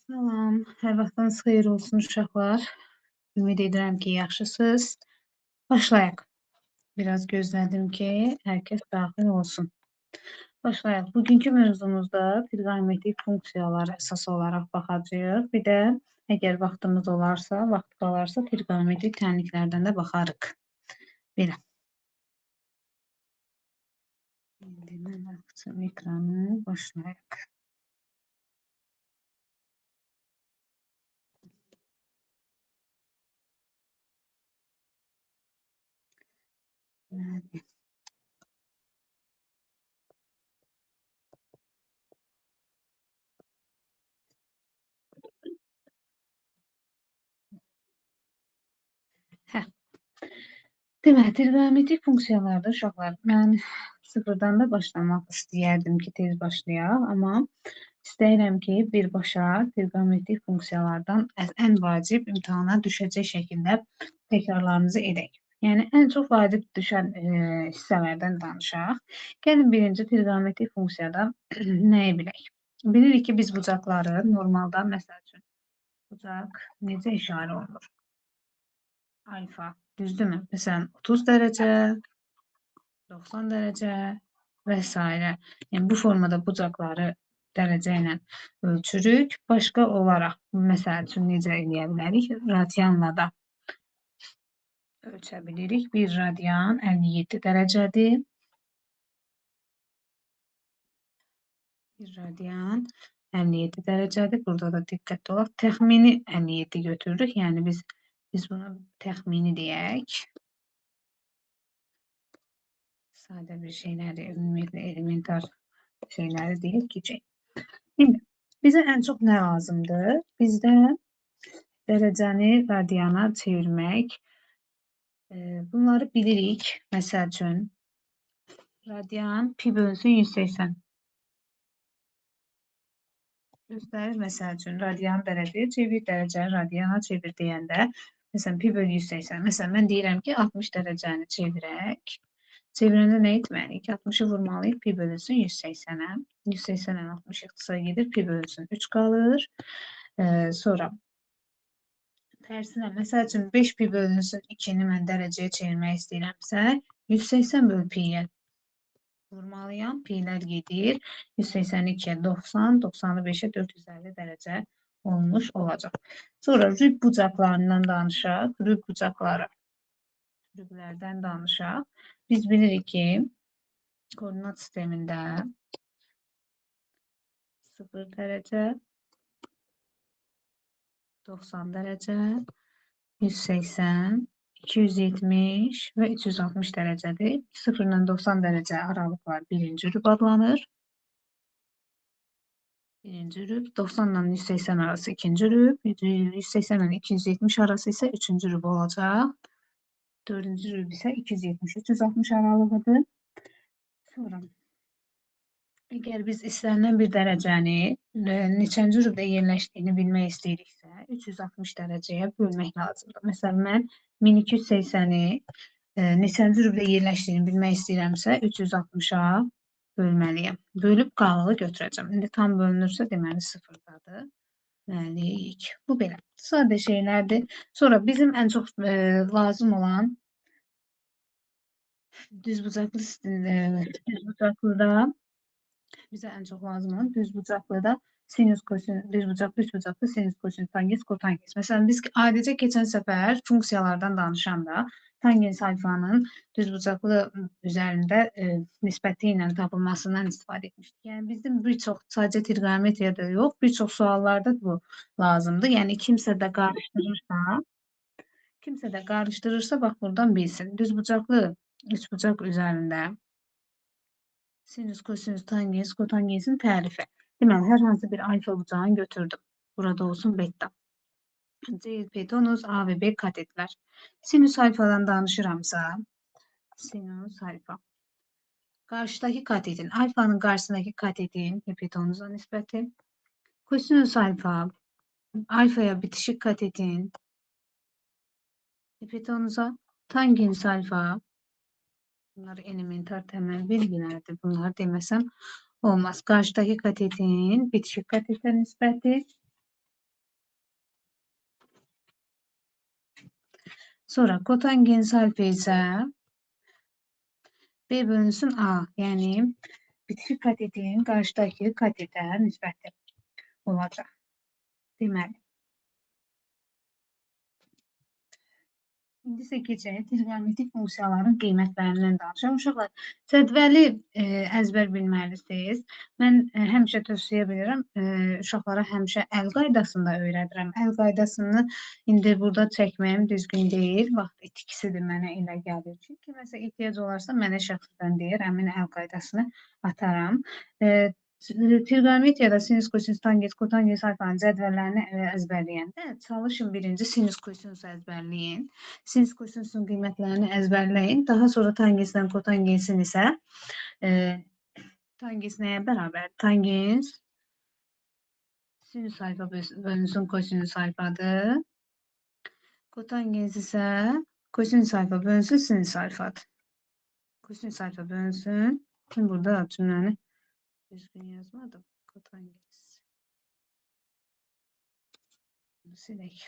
Salam, hər vaxtınız xeyir olsun uşaqlar. Ümid edirəm ki, yaxşısınız. Başlayaq. Biraz gözlədim ki, hər kəs daxil olsun. Başlayaq. Bugünkü mövzumuzda trigonometrik funksiyalara əsas olaraq baxacağıq. Bir də əgər vaxtımız olarsa, vaxt qalarsa trigonometrik tənliklərdən də baxarıq. Belə. İndi mən açım ekranı, başlayaq. Hə. Deməli, trigonometrik funksiyalarda uşaqlar, mən sıfırdan da başlamaq istəyərdim ki, tez başlayaq, amma istəyirəm ki, birbaşa trigonometrik funksiyalardan ən vacib imtahana düşəcək şəkildə təkrarlarımızı edək. Yəni, ən çox vacib düşən hissələrdən danışaq. Gəlin, birinci trigonometrik funksiyada nəyi bilək? Bilirik ki, biz bucaqları normalda, məsəl üçün, bucaq necə işarə olunur? Alfa, düzdürmü? Məsələn, 30 dərəcə, 90 dərəcə və s. Yəni, bu formada bucaqları dərəcə ilə ölçürük. Başqa olaraq, məsəl üçün, necə eləyə bilərik? Radianla da ölçə bilirik. 1 radian 57 dərəcədir. 1 radian 57 dərəcədir. Burada da diqqətli olaq. Təxmini 57 götürürük. Yəni, biz bunu təxmini deyək. Sadə bir şeyləri, ümumiyyətlə elementar şeyləri deyək ki, İndi, bizə ən çox nə lazımdır? Bizdə dərəcəni radiana çevirmək. Bunları bilirik. Məsəl üçün, radian pi bölünsün 180. Göstərir, məsəl üçün, radian dərəcəyə çevir, dərəcəni radiana çevir deyəndə, məsələn, pi bölü 180. Məsələn, mən deyirəm ki, 60 dərəcəni çevirək. Çevirəndə nə etməliyik? 60-ı vurmalıyıq, pi bölünsün 180-ə. 180-dən 60 ixtisar gedir, pi bölünsün 3 qalır. Sonra tərsinə, məsəl üçün, 5 pi bölünsün 2-ni mən dərəcəyə çevirmək istəyirəmsə, 180 bölü pi'yə vurmalıyam. Pi'lər gedir. 182-yə 90, 95-ə 450 dərəcə olmuş olacaq. Sonra rüb bucaqlarından danışaq. Rüb bucaqları. Rüblərdən danışaq. Biz bilirik ki, koordinat sistemində 0 dərəcə, 90 dərəcə, 180, 270 və 360 dərəcədir. 0 ilə 90 dərəcə aralıqlar birinci rüb adlanır. Birinci rüb. 90 ilə 180 arası ikinci rüb. 180 ilə 270 arası isə üçüncü rüb olacaq. Dördüncü rüb isə 270-360 aralığıdır. Sonra, əgər biz istənilən bir dərəcəni neçənci rübdə yerləşdiyini bilmək istəyiriksə, 360 dərəcəyə bölmək lazımdır. Məsələn, mən 1280-i neçənci rübdə yerləşdiyini bilmək istəyirəmsə, 360-a bölməliyəm. Bölüb qalığı götürəcəm. İndi tam bölünürsə, deməli sıfırdadır. Bölməliyik. Bu belə. Sadə şeylərdir. Sonra bizim ən çox lazım olan düzbucaqlıda bizə ən çox lazım olan düzbucaqlıda sinüs, kosinüs, düzbucaqlı, üçbucaqlı, sinüs, kosinüs, tangens, kotangens. Məsələn, biz adicə keçən səfər funksiyalardan danışanda tangens alfanın düzbucaqlı üzərində nisbəti ilə tapılmasından istifadə etmişdik. Yəni, bizim bir çox, sadəcə trigonometriyada yox, bir çox suallarda bu lazımdır. Yəni, kimsə də qarışdırırsa, bax, buradan bilsin. Düzbucaqlı üçbucaq üzərində sinüs, kosinüs, tangens, kotangensin tərifi. Deməli, hər hansı bir alfa bucağını götürdüm. Burada olsun beta. C hipotenuz, A və B katetlər. Sinüs alfadan danışıramsa, sinüs alfa. Qarşıdakı katetin, alfanın qarşısındakı katetin hipotenuza nisbəti. Kosinüs alfa, alfaya bitişik katetin hipotenuza. Tangens alfa, bunlar elementar təməl bilgilərdir. Bunlar deməsəm olmaz. Qarşıdakı katetin bitişik katetə nisbəti. Sonra kotangens alfa isə B bölünsün A, yəni bitki katetin qarşıdakı katetə nisbəti olacaq. Deməli, İndi isə keçək trigonometrik funksiyaların qiymətlərindən danışaq. Uşaqlar, cədvəli əzbər bilməlisiniz. Mən həmişə tövsiyə edirəm, uşaqlara həmişə əl qaydasında öyrədirəm. Əl qaydasını indi burada çəkməyim düzgün deyil. Vaxt itkisidir mənə elə gəlir ki, kiməsə ehtiyac olarsa mənə şəxsən deyir, həmin əl qaydasını ataram. Trigonometriyada sinus, kosinus, tangens, kotangens alfanın cədvəllərini əzbərləyəndə çalışın birinci sinus, kosinusu əzbərləyin. Sinus, kosinusun qiymətlərini əzbərləyin. Daha sonra tangensdən kotangensin isə tangens nəyə bərabər? Tangens sinus alfa bölünsün kosinus alfadır. Kotangens isə kosinus alfa bölünsün sinus alfadır. Kosinus alfa bölünsün. Şimdi burada cümləni düzgün yazmadım. Kotangens. Silək.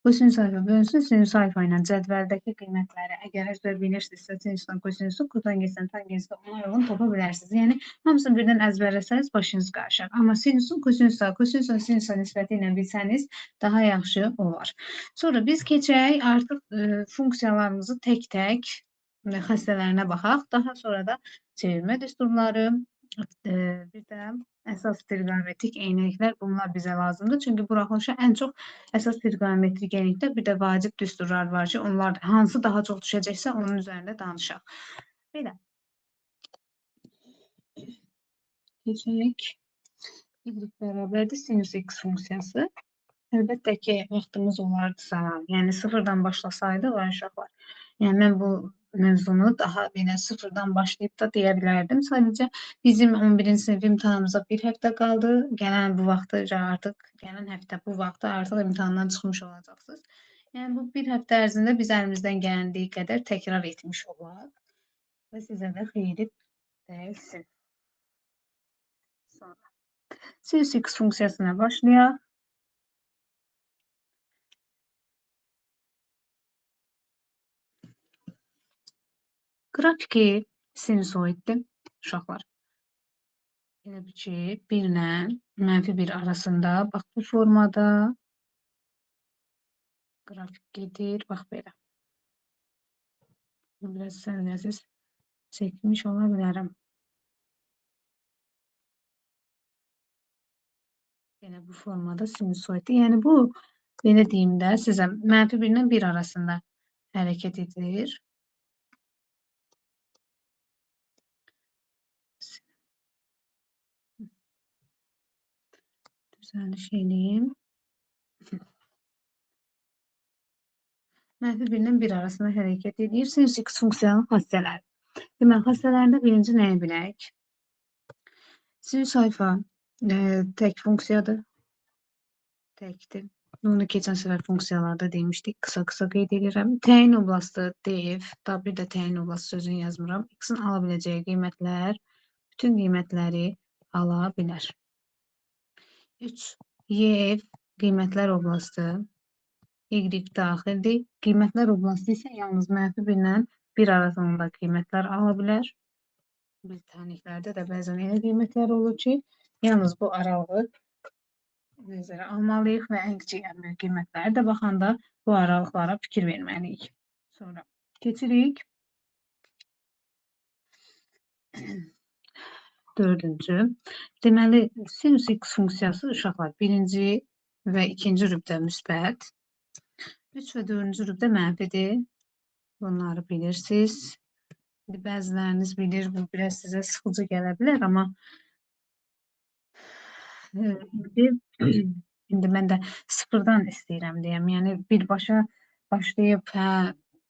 Kosinus alfa bölünsün sinus alfa ilə cədvəldəki qiymətləri əgər əzbər bilirsinizsə, sinusdan kosinusu, kotangensdən tangensdə ona uyğun tapa bilərsiniz. Yəni, hamısını birdən əzbərləsəniz başınız qarışar. Amma sinusun kosinusla, kosinusla sinusa nisbəti ilə bilsəniz daha yaxşı olar. Sonra biz keçək artıq funksiyalarımızı tək-tək xəstələrinə baxaq. Daha sonra da çevirmə düsturları, bir də əsas trigonometrik eynəklər, bunlar bizə lazımdır. Çünki buraxılışa ən çox əsas trigonometrik eynəklər, bir də vacib düsturlar var ki, onlar hansı daha çox düşəcəksə, onun üzərində danışaq. Belə. Keçək. Y bərabərdir sinus x funksiyası. Əlbəttə ki, vaxtımız olardısa, yəni sıfırdan başlasaydı var uşaqlar. Yəni mən bu mövzunu daha belə sıfırdan başlayıb da deyə bilərdim. Sadəcə bizim 11-ci sinif imtahanımıza bir həftə qaldı. Gələn bu vaxtı artıq, gələn həftə bu vaxtı artıq imtahandan çıxmış olacaqsınız. Yəni bu bir həftə ərzində biz əlimizdən gəldiyi qədər təkrar etmiş olaq və sizə də xeyri dəyilsin. Sonra sinus x funksiyasına başlayaq. Qrafiki sinusoiddir uşaqlar. Elə bir ki, 1 ilə -1 arasında, bax bu formada qrafik gedir, bax belə. Biraz səviyyəsiz çəkmiş ola bilərəm. Yenə bu formada sinusoiddir. Yəni bu, belə deyim də, sizə -1 ilə 1 arasında hərəkət edir. Düzəliş eləyim. -1 ilə 1 arasında hərəkət edir. Sinus x funksiyanın xassələri. Deməli, xassələrində birinci nəyi bilək? Sinus alfa tək funksiyadır. Təkdir. Bunu keçən səfər funksiyalarda demişdik. Qısa-qısa qeyd edirəm. Təyin oblasti df, daha bir də təyin oblasti sözünü yazmıram. X-in ala biləcəyi qiymətlər, bütün qiymətləri ala bilər. 3. YF qiymətlər oblasti. Y daxildir. Qiymətlər oblasti isə yalnız -1 ilə 1 arasında qiymətlər ala bilər. Biz təhnliklərdə də bəzən elə qiymətlər olur ki, yalnız bu aralığı nəzərə almalıyıq və ən kiçik ən böyük qiymətləri də baxanda bu aralıqlara fikir verməliyik. Sonra keçirik. Dördüncü. Deməli, sinus x funksiyası uşaqlar birinci və ikinci rübdə müsbət. 3 və 4-cü rübdə mənfidir. Bunları bilirsiniz. Bəziləriniz bilir, bu biraz sizə sıxıcı gələ bilər, amma indi mən də sıfırdan istəyirəm deyəm. Yəni birbaşa başlayıb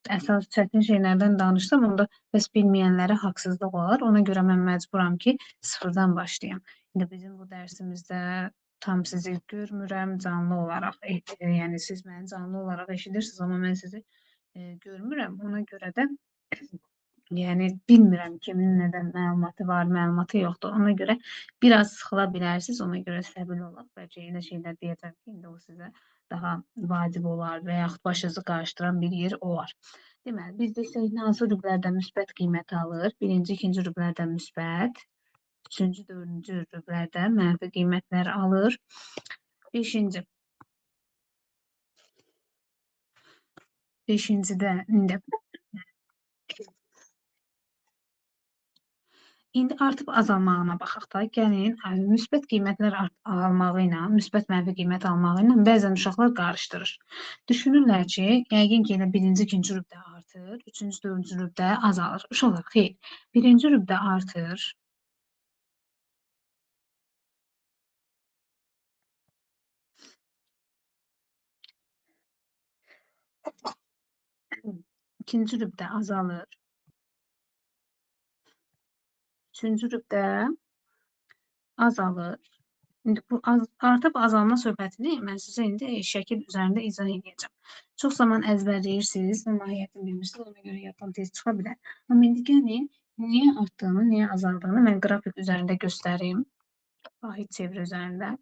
əsas çətin şeylərdən danışsam, onda bəs bilməyənlərə haqsızlıq olar. Ona görə mən məcburam ki, sıfırdan başlayam. İndi bizim bu dərsimizdə tam sizi görmürəm canlı olaraq. Yəni siz məni canlı olaraq eşidirsiniz, amma mən sizi görmürəm. Ona görə də yəni bilmirəm kimin nədən məlumatı var, məlumatı yoxdur. Ona görə biraz sıxıla bilərsiniz. Ona görə səbirli olaq. Bəlkə elə şeylər deyəcəm ki, indi o sizə daha vacib olar və yaxud başınızı qarışdıran bir yer olar. Deməli, biz desək hansı rüblərdən müsbət qiymət alır? Birinci, ikinci rüblərdən müsbət, üçüncü, dördüncü rüblərdən mənfi qiymətlər alır. Beşincidə İndi artıb azalmağına baxaq da, gəlin müsbət qiymətlər almağı ilə, müsbət mənfi qiymət almağı ilə bəzən uşaqlar qarışdırır. Düşünürlər ki, yəqin ki, elə birinci, ikinci rübdə artır, üçüncü, dördüncü rübdə azalır. Uşaqlar, xeyr, birinci rübdə artır, ikinci rübdə azalır, üçüncü rübdə azalır. İndi bu artıb azalma söhbətini mən sizə indi şəkil üzərində izah edəcəm. Çox zaman əzbərləyirsiniz və mahiyyətini bilmirsiniz, ona görə yaddan tez çıxa bilər. Amma indi gəlin, niyə artdığını, niyə azaldığını mən qrafik üzərində göstərim. Vahid çevre üzərində.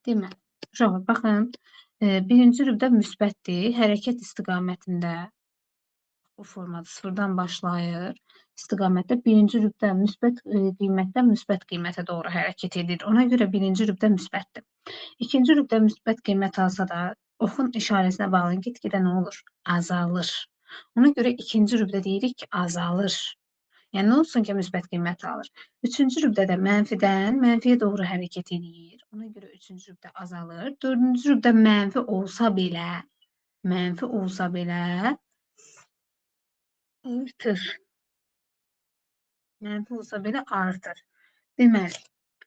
Deməli, uşaqlar, baxın, birinci rübdə müsbətdir, hərəkət istiqamətində bu formada sıfırdan başlayır. İstiqamətdə birinci rübdə müsbət qiymətdən müsbət qiymətə doğru hərəkət edir. Ona görə birinci rübdə müsbətdir. İkinci rübdə müsbət qiymət alsa da oxun işarəsinə bağlı get-gedə nə olur? Azalır. Ona görə ikinci rübdə deyirik ki, azalır. Yəni nə olsun ki, müsbət qiymət alır. Üçüncü rübdə də mənfidən mənfiyə doğru hərəkət edir. Ona görə üçüncü rübdə azalır. Dördüncü rübdə mənfi olsa belə artır. Mənfi olsa belə artır. Deməli,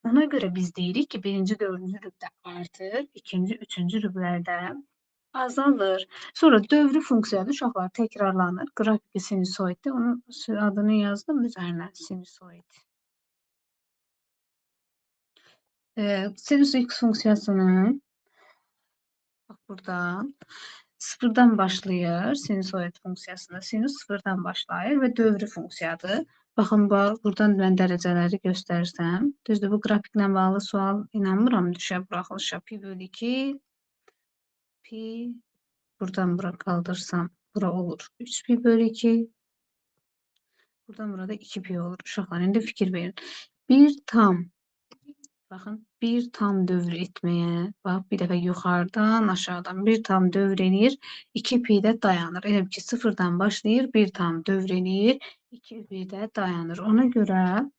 ona görə biz deyirik ki, birinci, dördüncü rübdə artır, ikinci, üçüncü rüblərdə azalır. Sonra dövrü funksiyadır, uşaqlar təkrarlanır. Qrafiki sinusoiddir. Onun adını yazdım üzərinə, sinusoid. Sinus x funksiyasının bax buradan sıfırdan başlayır. Sinusoid funksiyasında sinus sıfırdan başlayır və dövrü funksiyadır. Baxın, buradan mən dərəcələri göstərsəm, düzdür, bu qrafiklə bağlı sual inanmıram düşə buraxılışa. Pi bölü 2, pi, buradan bura qaldırsam, bura olur 3 pi bölü 2, buradan burada 2 pi olur. Uşaqlar, indi fikir verin. Baxın, bir tam dövr etməyə, bax, bir dəfə yuxarıdan, aşağıdan bir tam dövr eləyir, 2 pi-də dayanır. Elə ki, sıfırdan başlayır, bir tam dövr eləyir, 2 pi-də dayanır. Ona görə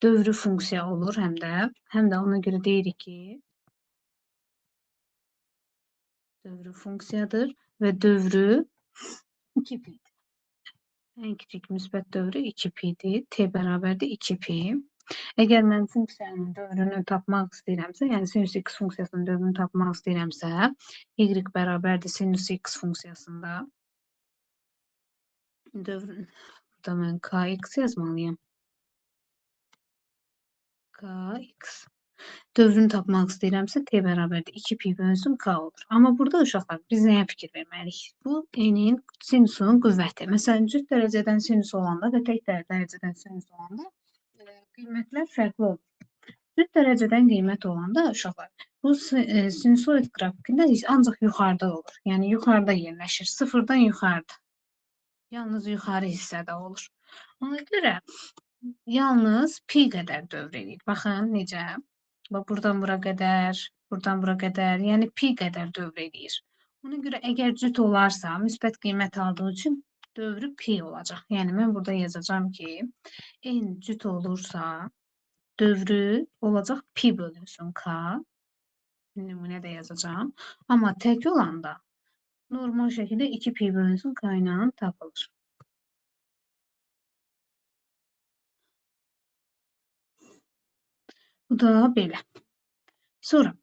dövrü funksiya olur həm də ona görə deyirik ki, dövrü funksiyadır və dövrü 2 pi-dir. Ən kiçik müsbət dövrü 2 pi-dir, t bərabərdir 2 pi. Əgər mən funksiyanın dövrünü tapmaq istəyirəmsə, yəni sinus x funksiyasının dövrünü tapmaq istəyirəmsə, y bərabərdir sinus x funksiyasında dövrün, burada mən kx yazmalıyam. Kx. Dövrünü tapmaq istəyirəmsə, t bərabərdir 2 pi bölünsün k olur. Amma burada uşaqlar, biz nəyə fikir verməliyik? Bu, n-in sinusunun qüvvəti. Məsələn, cüt dərəcədən sinus olanda və tək dərəcədən sinus olanda qiymətlər fərqli olur. Cüt dərəcədən qiymət olanda uşaqlar, bu sinusoid qrafikində ancaq yuxarıda olur. Yəni, yuxarıda yerləşir. Sıfırdan yuxarıda. Yalnız yuxarı hissədə olur. Ona görə yalnız pi qədər dövr edir. Baxın, necə? Buradan bura qədər, yəni pi qədər dövr edir. Ona görə əgər cüt olarsa, müsbət qiymət aldığı üçün dövrü pi olacaq. Yəni, mən burada yazacağım ki, n cüt olursa, dövrü olacaq pi bölünsün k. Nümunə də yazacağım. Amma tək olanda normal şəkildə 2 pi bölünsün k ilə tapılır. Bu da belə. Sonra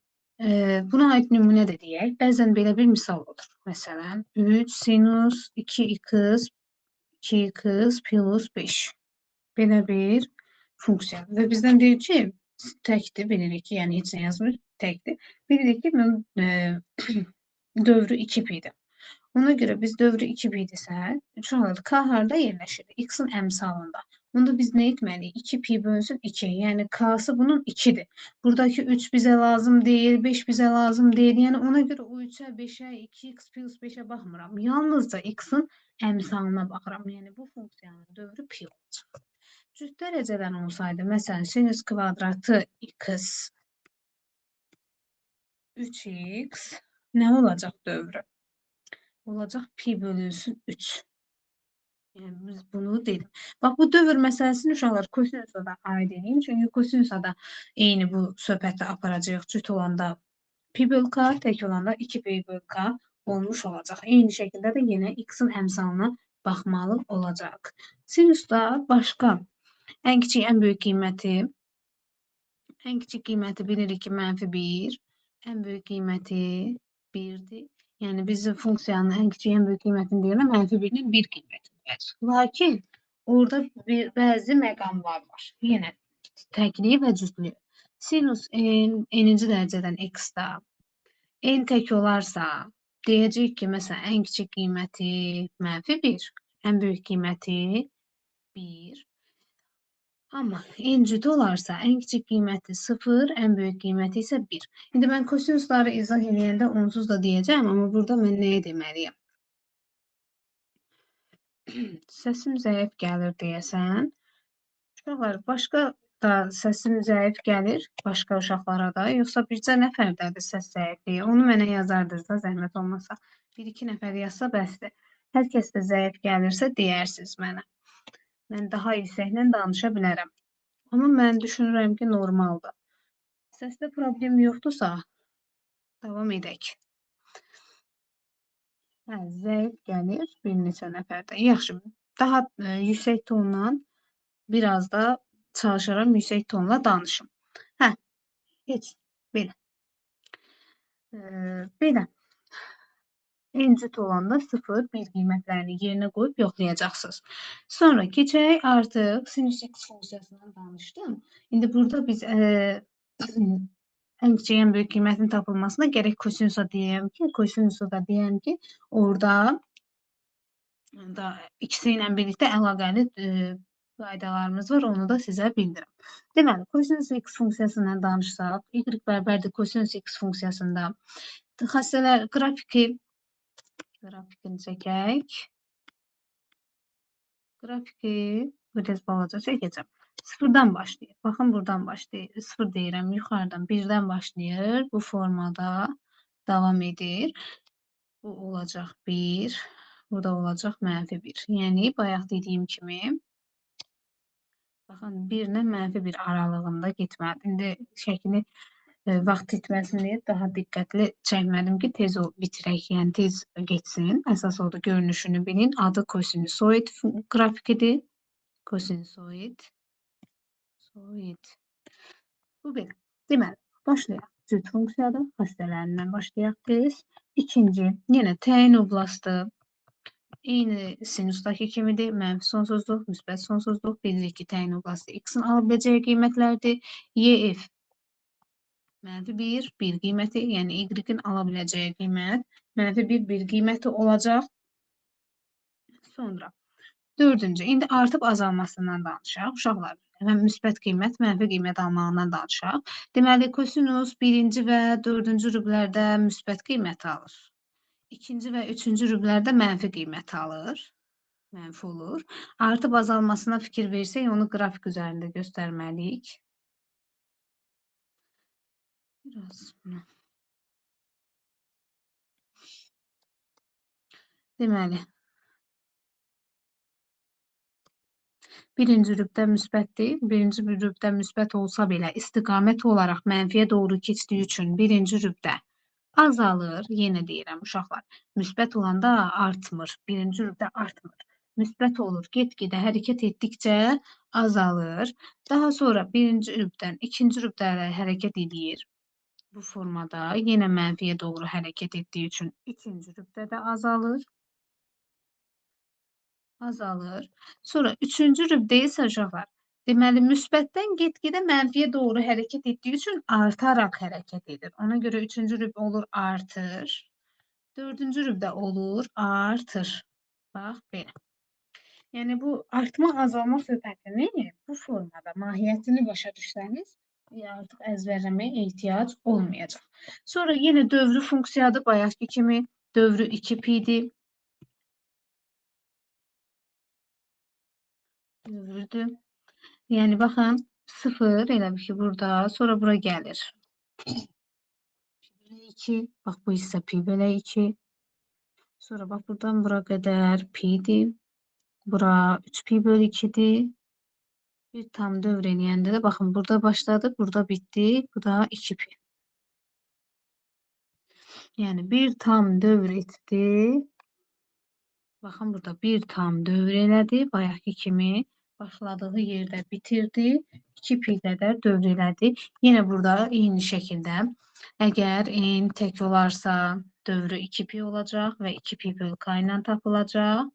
buna aid nümunə də deyək. Bəzən belə bir misal olur. Məsələn, 3 sinus 2x plus 5. Belə bir funksiya. Və bizdən deyir ki, təkdir, bilirik ki, yəni heç nə yazmır, təkdir. Bilirik ki, dövrü 2 pi-dir. Ona görə biz dövrü 2 pi-dirsə, uşaqlar, k harda yerləşir? X-in əmsalında. Onda biz ne etməliyik? 2 pi bölünsün 2. Yəni k'sı bunun 2'dir. Buradaki 3 bize lazım değil, 5 bize lazım değil. Yani ona göre o 3'e, 5'e, 2x plus 5'e baxmıram. Yalnızca x'in əmsalına baxıram. Yəni bu funksiyanın dövrü pi olacaq. Cüt dərəcədən olsaydı, məsələn, sinüs kvadratı x 3x ne olacak dövrü? Olacak pi bölünsün 3. Yani biz bunu dedim. Bak bu dövr meselesini uşaqlar kosinüsə da aid edeyim. Çünkü kosinüsə da eyni bu söhbəti aparacağıq. Cüt olanda pi böl k, tek olanda 2 pi böl k olmuş olacaq. Eyni şəkildə də yenə x-in əmsalına baxmalı olacaq. Sinüsdə başqa ən kiçik, ən böyük qiyməti, ən kiçik qiyməti bilirik ki, -1, ən böyük qiyməti 1'dir. Yani bizim funksiyanın ən kiçik, ən böyük qiymətini deyirəm, -1'nin 1 qiyməti var. Lakin orada bazı məqamlar var. Yenə təkliyi və cütlüyü. Sinus n-ci dərəcədən x-da n tək olarsa, deyəcək ki, məsələn, ən kiçik qiyməti -1, ən böyük qiyməti 1. Ama en cüt olarsa en küçük kıymeti 0, en büyük kıymeti ise 1. Şimdi ben kosinüsleri izah edəndə onsuz da diyeceğim ama burada ben neye demeliyim? Sesim zayıf gelir deyəsən. Uşaqlar, başqa da səsim zayıf gəlir, başqa uşaqlara da, yoxsa bircə nəfərdədir səs zayıflığı. Onu mənə yazardınız da, zəhmət olmasa. 1-2 nəfər yazsa bəsdir. Hər kəs də zayıf gəlirsə deyərsiniz mənə. Mən daha yüksəklə danışa bilərəm. Ama mən düşünürəm ki, normaldır. Səsdə problem yoxdursa, davam edək. Hə, zəif gəlir bir neçə nəfərdə. Yaxşı, daha yüksək tonla, biraz da çalışaram yüksək tonla danışım. Hə, heç, belə. Belə. En cüt olanda 0, 1 qiymətlərini yerinə qoyub yoxlayacaqsınız. Sonra keçək artıq sinüs x funksiyasından danışdım. İndi burada biz en küçük en büyük kıymetin tapılmasına gerek kosinüsa diyeyim ki, kosinüsa da diyeyim ki orada da ikisiyle birlikte əlaqəli qaydalarımız var. Onu da sizə bildirim. Deməli, kosinüs x funksiyasından danışsaq, y bərabərdir kosinüs x funksiyasında xassələr grafikini çəkək. Grafiki biraz balaca çəkəcəm. Sıfırdan başlayır. Bakın buradan başlayır. Sıfır deyirəm. Yuxarıdan birdən başlayır. Bu formada devam edir. Bu olacaq 1. Bu da olacaq -1. Yəni bayaq dediyim kimi baxın 1 ilə -1 aralığında getməlidir. İndi şəkli vaxt itməsini daha diqqətli çəkmədim ki, tez bitirək, yəni tez geçsin. Əsas odur, görünüşünü bilin. Adı kosinüsoid grafikidir. Kosinüsoid. Bu bir. Deməli, başlayaq. Cüt funksiyada xəstələrindən başlayaq biz. İkinci, yenə təyin oblastı. Eyni sinusdaki kimidir. Mənfi sonsuzluq, müsbət sonsuzluq. Bilirik ki, təyin oblastı x-in ala biləcəyi qiymətlərdir. YF -1, 1 qiyməti, yəni y-in ala biləcəyi qiymət. -1, 1 qiyməti olacaq. Sonra dördüncü, indi artıb azalmasından danışaq. Uşaqlar, həmən müsbət qiymət, mənfi qiymət almağından danışaq. Deməli, kosinus birinci və dördüncü rüblərdə müsbət qiymət alır. İkinci və üçüncü rüblərdə mənfi qiymət alır. Mənfi olur. Artıb azalmasına fikir versək, onu qrafik üzərində göstərməliyik. Biraz buna. Deməli, birinci rübdə müsbətdir. Birinci bir rübdə müsbət olsa belə istiqamət olaraq mənfiyə doğru keçdiyi üçün birinci rübdə azalır. Yenə deyirəm uşaqlar, müsbət olanda artmır. Birinci rübdə artmır. Müsbət olur. Get-gedə hərəkət etdikcə azalır. Daha sonra birinci rübdən ikinci rübdəyə hərəkət edir. Bu formada yenə mənfiyə doğru hərəkət etdiyi üçün ikinci rübdədə azalır. Sonra üçüncü rübdə isə uşaqlar, deməli müsbətdən get-gedə mənfiyə doğru hərəkət etdiyi üçün artaraq hərəkət edir. Ona görə üçüncü rübdə olur artır. Dördüncü rübdə olur artır. Bax belə. Yəni bu artma, azalma söhbətini bu formada mahiyyətini başa düşsəniz, artıq əzbərləməyə ehtiyac olmayacaq. Sonra yenə dövrü funksiyadır, bayaqki kimi dövrü 2pi-dir. Dövrüdür. Yəni baxın, 0 elə bir ki burada, sonra bura gəlir. Pi bölü 2, bax bu hissə pi bölü 2. Sonra bax buradan bura qədər pi-dir. Bura 3pi bölü 2'dir. Bir tam dövr eləyəndə də baxın burada başladı, burada bitdi. Bu da 2pi. Yəni bir tam dövr etdi. Baxın burada bir tam dövr elədi. Bayaqki kimi başladığı yerdə bitirdi. 2pi qədər dövr elədi. Yenə burada eyni şəkildə əgər n tək olarsa dövrü 2pi olacaq və 2pi bölü k ilə tapılacaq.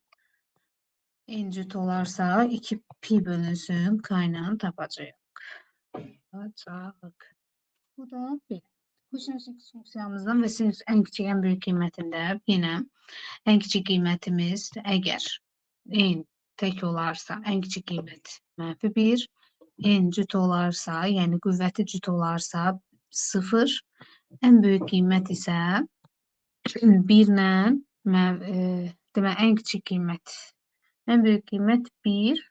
N cüt olarsa 2pi bölünsün k ilə tapacağıq. Bu da belə. Kosinüs x funksiyamızdan və sinüs ən kiçik, ən böyük qiymətində yenə ən kiçik qiymətimiz əgər n tək olarsa ən kiçik qiymət -1, n cüt olarsa, yəni qüvvəti cüt olarsa 0, ən böyük qiymət isə 1 ilə demək ən kiçik qiymət, ən böyük qiymət 1,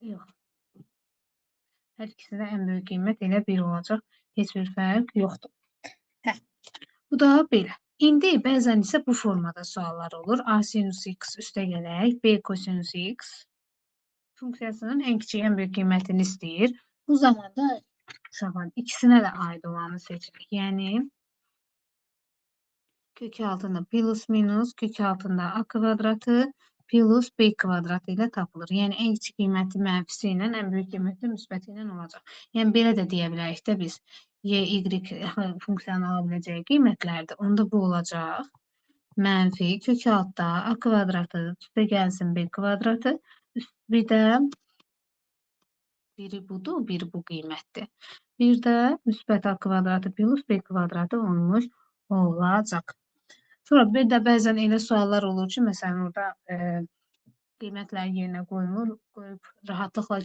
yox. Hər ikisində ən böyük qiymət elə 1 olacaq. Heç bir fərq yoxdur. Hə, bu da belə. İndi bəzən isə bu formada suallar olur. A sinus x üstə gələk, B kosinus x funksiyasının ən kiçik, ən böyük qiymətini istəyir. Bu zamanda uşaqlar ikisinə də aid olanı seçirik. Yəni kök altında plus minus, kök altında a kvadratı plus b kvadratı ilə tapılır. Yəni ən kiçik qiyməti mənfisi ilə, ən böyük qiyməti müsbəti ilə olacaq. Yəni belə də deyə bilərik də biz y, y funksiyanın ala biləcəyi qiymətlərdir. Onda bu olacaq mənfi kök altda a kvadratı üstə gəlsin b kvadratı. Bir də biri budur, biri bu qiymətdir. Bir də müsbət a kvadratı plus b kvadratı olmuş olacaq. Sonra bir də bəzən elə suallar olur ki, məsələn, orada qiymətləri yerinə qoyub rahatlıqla ən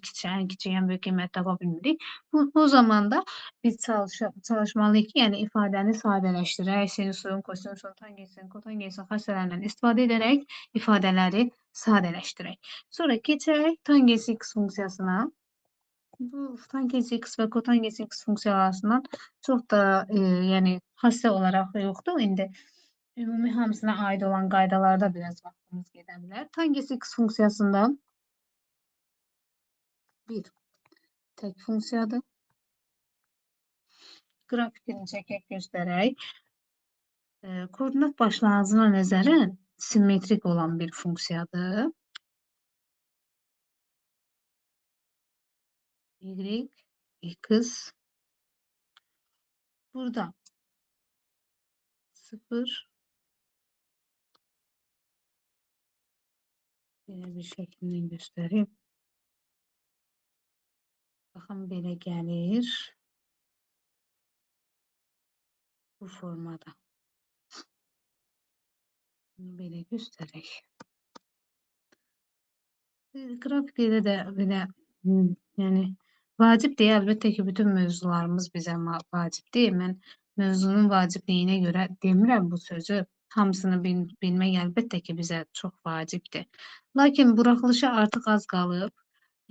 kiçik, ən böyük qiymət tapa bilmirik. Bu zamanda biz çalışmalıyıq ki, yəni ifadəni sadələşdirək, sinusun, kosinusun, tangensin, kotangensin xassələrindən istifadə edərək ifadələri sadələşdirək. Sonra keçək tangens x funksiyasına. Bu tangens x və kotangens x funksiyalarından çox da yəni xassə olaraq yoxdur. İndi ümumi hamısına aid olan qaydalarda biraz vaxtımız gedə bilər. Tangens x funksiyasında bir tək funksiyadır. Qrafikini çəkək göstərək. Koordinat başlanğıcına nəzərən simmetrik olan bir funksiyadır. Y, x. Burada 0. Belə bir şəkildə göstəreyim. Baxın, belə gəlir. Bu formada. Belə göstərək. Qrafikdə də belə, yəni vacib deyə, əlbəttə ki, bütün mövzularımız bizə vacib deyil. Mən mövzunun vacibliyinə görə demirəm bu sözü. Hamısını bilmək əlbəttə ki, bizə çox vacibdir. Lakin buraxılışa artıq az qalıb.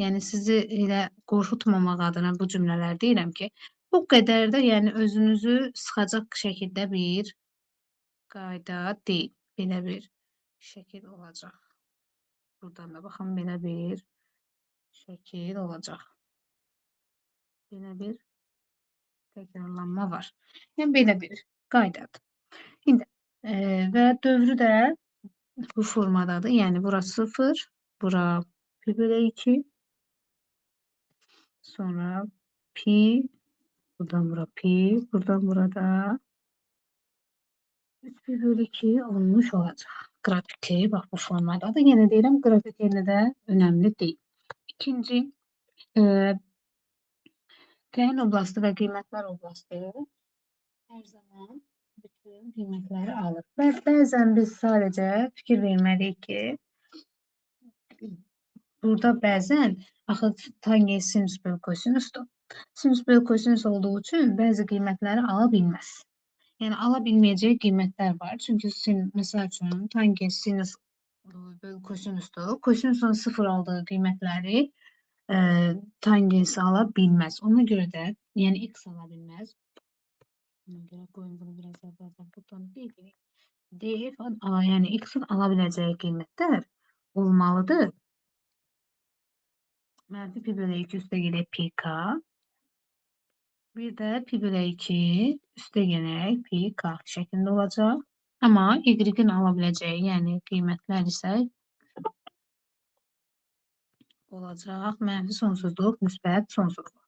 Yəni sizi elə qorxutmamaq adına bu cümlələr deyirəm ki, bu qədər də yəni özünüzü sıxacaq şəkildə bir qayda deyil. Belə bir şəkil olacaq. Buradan da baxın, belə bir şəkil olacaq. Belə bir təkrarlanma var. Yəni belə bir qaydadır. İndi və dövrü də bu formadadır. Yəni bura 0, bura pi bölü 2, sonra pi, buradan bura pi, buradan burada 3 pi bölü 2 olmuş olacaq. Qrafiki bax bu formadadır. Yenə deyirəm, qrafik elə də önəmli deyil. İkinci, təyin oblasti və qiymətlər oblasti hər zaman bütün qiymətləri alır. Və bəzən biz sadəcə fikir verməliyik ki, burada bəzən axı tangens sinus bölü kosinusdur. Sinus bölü kosinus olduğu üçün bəzi qiymətləri ala bilməz. Yəni ala bilməyəcəyi qiymətlər var. Çünki məsəl üçün tangens sinus bölü kosinusdur. Kosinusun 0 aldığı qiymətləri tangens ala bilməz. Ona görə də, yəni x ala bilməz. Ona görə qoyun bunu biraz əvvəldən buradan deyil. Df, yəni x-in ala biləcəyi qiymətlər olmalıdır. Mənfi pi bölü 2 üstə gələk pi k. Bir də pi bölü 2 üstə gələk pi k şəklində olacaq. Amma y-in ala biləcəyi, yəni qiymətlər isə olacaq mənfi sonsuzluq, müsbət sonsuzluq.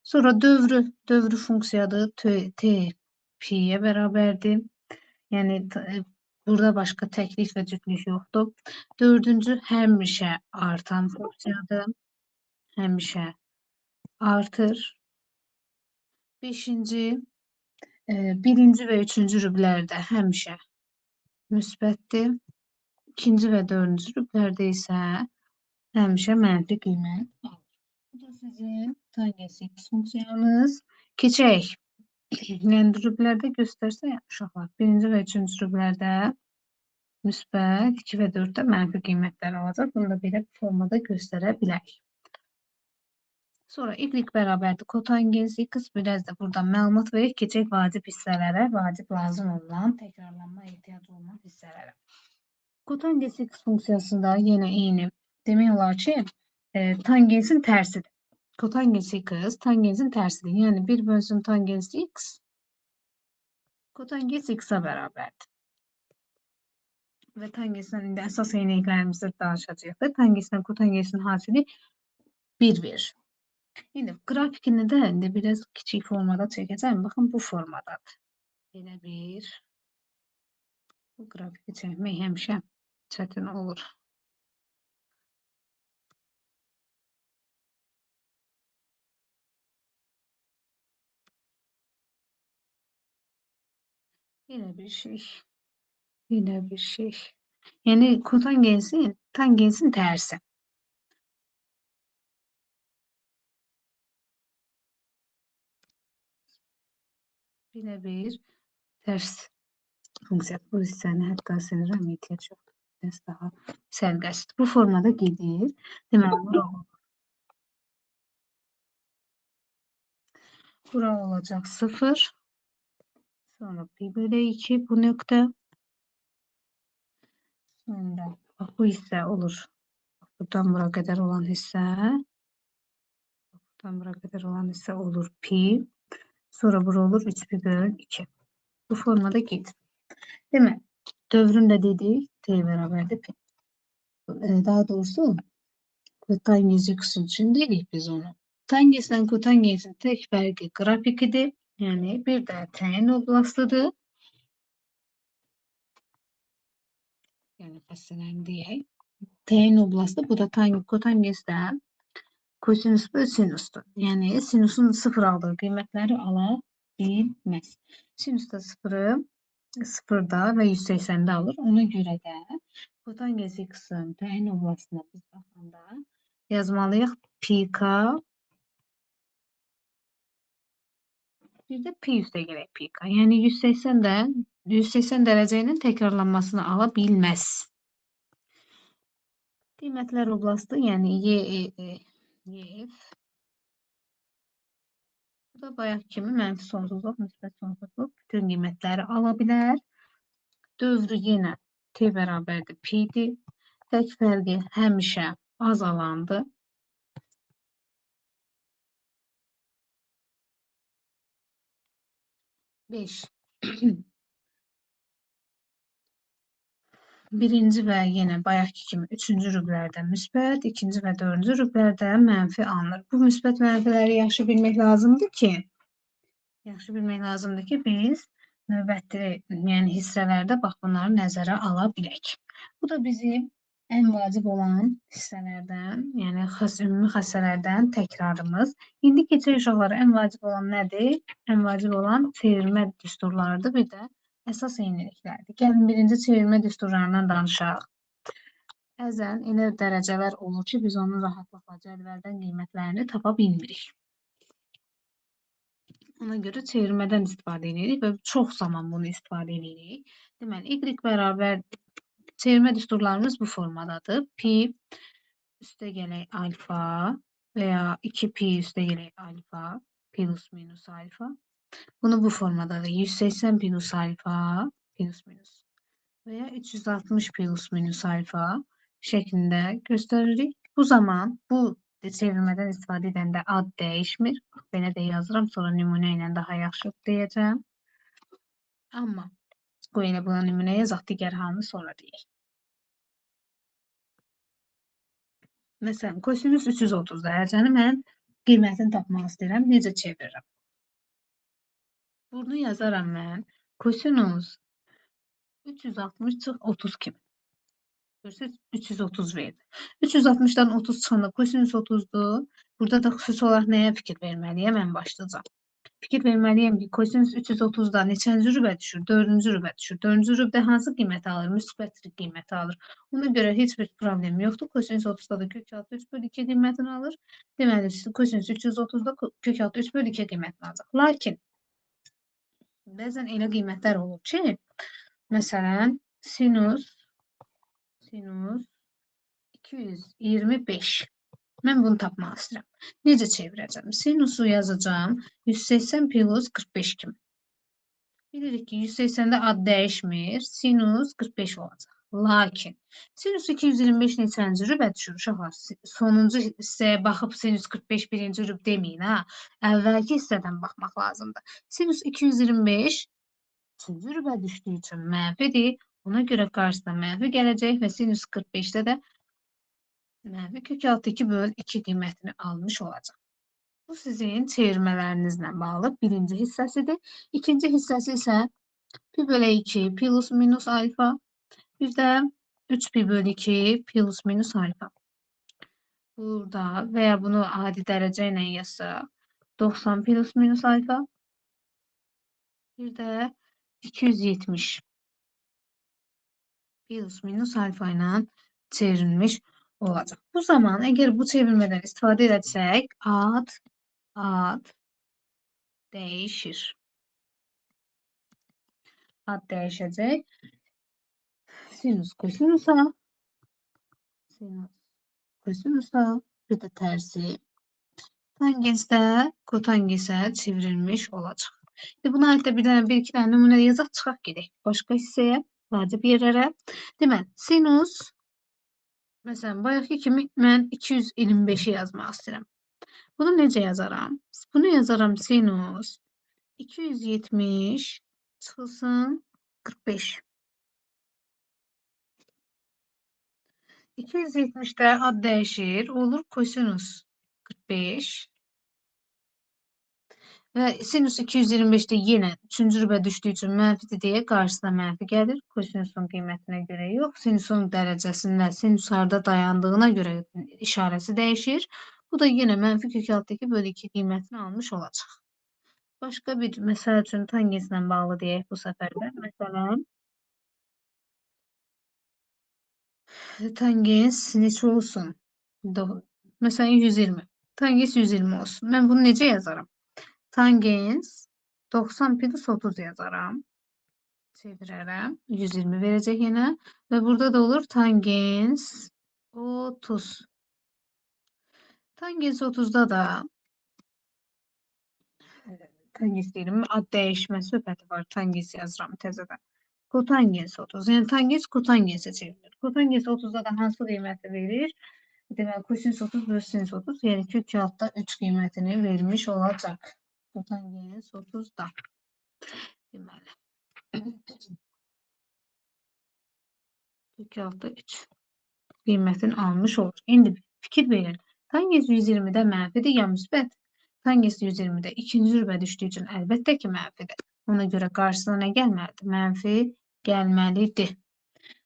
Sonra dövrü funksiyadır. T pi'yə bərabərdir. Yəni burada başqa təklik və cütlük yoxdur. Dördüncü həmişə artan funksiyadır. Həmişə artır. Beşinci, birinci və üçüncü rüblərdə həmişə müsbətdir. İkinci və dördüncü rüblərdə isə həmişə mənfi qiymət alır. Bu da sizin tangens x funksiyanız. Keçək. Yəni rüblərdə göstərsə uşaqlar. Birinci və üçüncü rüblərdə müsbət, 2 və 4-də mənfi qiymətlər alacaq. Bunu da belə formada göstərə bilərik. Sonra y bərabərdir kotangens x. Biraz da buradan məlumat verək. Keçək vacib hissələrə, vacib lazım olan, təkrarlanma ehtiyac olunan hissələrə. Kotangens x funksiyasında yenə eyni. Demək olar ki, tangensin tərsidir. Kotangens x tangensin tərsidir. Yəni bir bölsün tangens x kotangens x-a bərabərdir. Və tangensin indi əsas eynəklərimizdə danışacaqdır. Tangensin kotangensin hasili 1 verir. İndi grafikini də indi biraz kiçik formada çəkəcəm. Baxın bu formadadır. Belə bir bu grafiki çəkmək həmişə çətin olur. Belə bir şey. Belə bir şey. Yəni kotangensin tangensin tərsi. Belə bir tərs funksiya. Bu hissəni hətta sinirəm ehtiyac yoxdur. Biraz daha sərbəst. Bu formada gedir. Deməli, bura olacaq 0. Sonra pi bölü 2 bu nöqtə. Sonra bu hissə olur. Buradan bura qədər olan hissə. Buradan bura qədər olan hissə olur pi. Sonra bura olur 3 pi bölü 2. Bu formada gedir. Demək, dövrün də dedik, t bərabərdir pi. Daha doğrusu, kotangens x üçün dedik biz onu. Tangensten kotangensin tek fərqi grafikidir. Yəni, bir də təyin oblastıdır. Yəni, xəstələrini deyək. Təyin oblastı, bu da kotangensdən kosinus bölü sinusdur. Yəni, sinusun 0 aldığı qiymətləri ala bilməz. Sinus da 0-da və 180-də alır. Ona görə də kotangens x-in təyin oblastına biz baxanda yazmalıyıq pi k. Bir də pi üstə gələk pi k. Yəni 180 dərəcə ilə təkrarlanmasını ala bilməz. Qiymətlər oblasti, yəni YF. Bu da bayaq kimi mənfi sonsuzluq, müsbət sonsuzluq bütün qiymətləri ala bilər. Dövrü yenə t bərabərdir pi-dir. Tək fərqi həmişə azalandır. Beş. Birinci və yenə bayaqki kimi üçüncü rüblərdə müsbət, ikinci və dördüncü rüblərdə mənfi alınır. Bu müsbət mənfiləri yaxşı bilmək lazımdır ki, biz növbəti hissələrdə bax bunları nəzərə ala bilək. Bu da bizim ən vacib olan hissələrdən, yəni ümumi xəssələrdən təkrarımız. İndi keçək uşaqlara, ən vacib olan nədir? Ən vacib olan çevirmə düsturlarıdır, bir də əsas eyniliklərdir. Gəlin birinci çevirmə düsturlarından danışaq. Bəzən elə dərəcələr olur ki, biz onun rahatlıqla cədvəldən qiymətlərini tapa bilmirik. Ona görə çevirmədən istifadə edirik və çox zaman bunu istifadə edirik. Deməli, y bərabər çevirmə düsturlarımız bu formadadır. Pi üstə gələk alfa və ya 2pi üstə gələk alfa, plus minus alfa. Bunu bu formadadır. 180 plus alfa, plus minus və ya 360 plus minus alfa şəklində göstəririk. Bu zaman bu çevirmədən istifadə edəndə ad dəyişmir. Belə də yazıram, sonra nümunə ilə daha yaxşı deyəcəm. Amma qoy elə buna nümunə yazaq, digər halını sonra deyək. Məsələn, kosinus 330 dərəcəni mən qiymətini tapmaq istəyirəm. Necə çevirirəm? Bunu yazaram mən. Kosinus 360 çıx 30 kimi. Görürsünüz, 330 verdi. 360'dan 30 çıxanda kosinus 30'dur. Burada da xüsusi olaraq nəyə fikir verməliyəm ən başlıca? Fikir verməliyəm ki, kosinus 330'da neçənci rübə düşür? 4-cü rübə düşür. 4-cü rübdə hansı qiyməti alır? Müsbət qiyməti alır. Ona görə heç bir problem yoxdur. Kosinus 30'da da kök altı 3 bölü 2 qiymətini alır. Deməli, kosinus 330'da kök altı 3 bölü 2 qiymətini alacaq. Lakin bəzən elə qiymətlər olur ki, məsələn, sinus 225. Mən bunu tapmaq istəyirəm. Necə çevirəcəm? Sinusu yazacağım 180 plus 45 kimi. Bilirik ki, 180'də ad dəyişmir. Sinus 45 olacaq. Lakin sinus 225 neçənci rübə düşür uşaqlar? Sonuncu hissəyə baxıb sinus 45 birinci rüb deməyin, ha. Əvvəlki hissədən baxmaq lazımdır. Sinus 225 üçüncü rübə düşdüyü üçün mənfidir. Ona görə qarşısına mənfi gələcək və sinus 45'də də mənfi kök altı 2 böl 2 qiymətini almış olacaq. Bu sizin çevirmələrinizlə bağlı birinci hissəsidir. İkinci hissəsi isə pi bölü 2 plus minus alfa, bir də 3 pi bölü 2 plus minus alfa. Burada və ya bunu adi dərəcə ilə yazsaq 90 plus minus alfa, bir də 270 plus minus alfa ilə çevrilmiş olacaq. Bu zaman əgər bu çevirmədən istifadə etsək, ad dəyişir. Ad dəyişəcək. Sinus kosinusa, sinus kosinusa, bir də tərsi. Tangens də kotangensə çevrilmiş olacaq. Buna aid də bir iki dənə nümunə yazaq, çıxaq gedək başqa hissəyə, vacib yerlərə. Deməli, sinus məsələn, bayaqki kimi mən 225'i yazmaq istəyirəm. Bunu necə yazaram? Bunu yazaram sinus 270 çıxılsın 45. 270'də ad dəyişir, olur kosinus 45. Və sinus 225'də yenə 3-cü rübə düşdüyü üçün mənfidir deyə qarşısına mənfi gəlir. Kosinusun qiymətinə görə yox, sinusun dərəcəsində sinus harda dayandığına görə işarəsi dəyişir. Bu da yenə mənfi kök altı 2 bölü 2 qiymətini almış olacaq. Başqa bir məsələ üçün tangenslə bağlı deyək bu səfərdə. Məsələn, tangens neçə olsun? Məsələn, 120. Tangens 120 olsun. Mən bunu necə yazarım? Tangens 90 plus 30 yazaram. Çevirərəm. 120 verəcək yenə. Və burada da olur tangens 30. Tangens 30'da da tangens deyirəm, ad dəyişmə söhbəti var. Tangens yazıram təzədən. Kotangens 30. Yəni tangens kotangensə çevrilir. Kotangens 30'da da hansı qiyməti verir? Deməli, kosinus 30 bölü sinus 30, yəni kök altda 3 qiymətini vermiş olacaq. Kotangens 30'da. Deməli. Kök altda 3 qiymətini almış olur. İndi fikir verin. Tangens 120'də mənfidir ya müsbət? Tangens 120'də ikinci rübə düşdüyü üçün əlbəttə ki mənfidir. Ona görə qarşısına nə gəlməlidir? Mənfi gəlməlidir.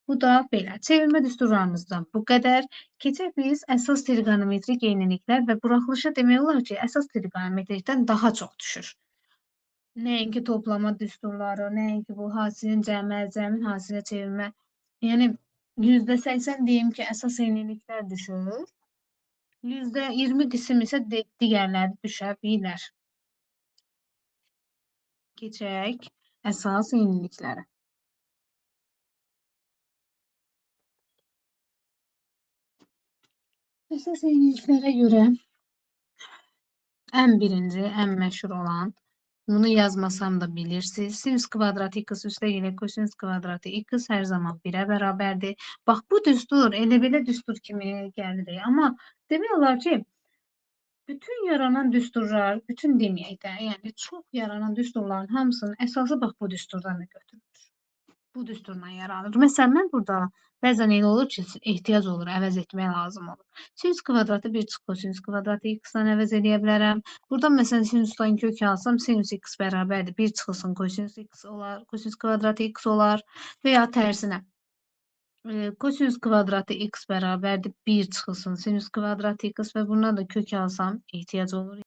Bu da belə. Çevirmə düsturlarımızdan bu qədər. Keçək biz əsas trigonometrik yeniliklər və buraxılışa demək olar ki, əsas trigonometrikdən daha çox düşür. Nəinki toplama düsturları, nəinki bu hasilin cəmi, cəmin hasilə çevirmə. Yəni %80 deyim ki, əsas eyniliklər düşür. %20 qism isə digərləri düşə bilər. Keçək əsas eyniliklərə. Əsas eyniliklərə görə ən birinci, ən məşhur olan, bunu yazmasam da bilirsiniz. Sinüs kvadratı x üstə ilə kosinüs kvadratı x hər zaman 1-ə bərabərdir. Bax, bu düstur elə belə düstur kimi gəlir. Amma demək olar ki, bütün yaranan düsturlar, bütün deməyək də, yəni çox yaranan düsturların hamısının əsası bax bu düsturdan götürülür. Bu düsturla yaranır. Məsələn, mən burada bəzən elə olur ki, ehtiyac olur, əvəz etmək lazım olur. Sinüs kvadratı 1 çıx kosinüs kvadratı x-dan əvəz edə bilərəm. Burada məsələn sinüsdan kök alsam, sinüs x bərabərdir. 1 çıxılsın kosinüs x olar, kosinüs kvadratı x olar və ya tərsinə. Kosinüs kvadratı x bərabərdir 1 çıxılsın sinüs kvadratı x və bundan da kök alsam ehtiyac olur.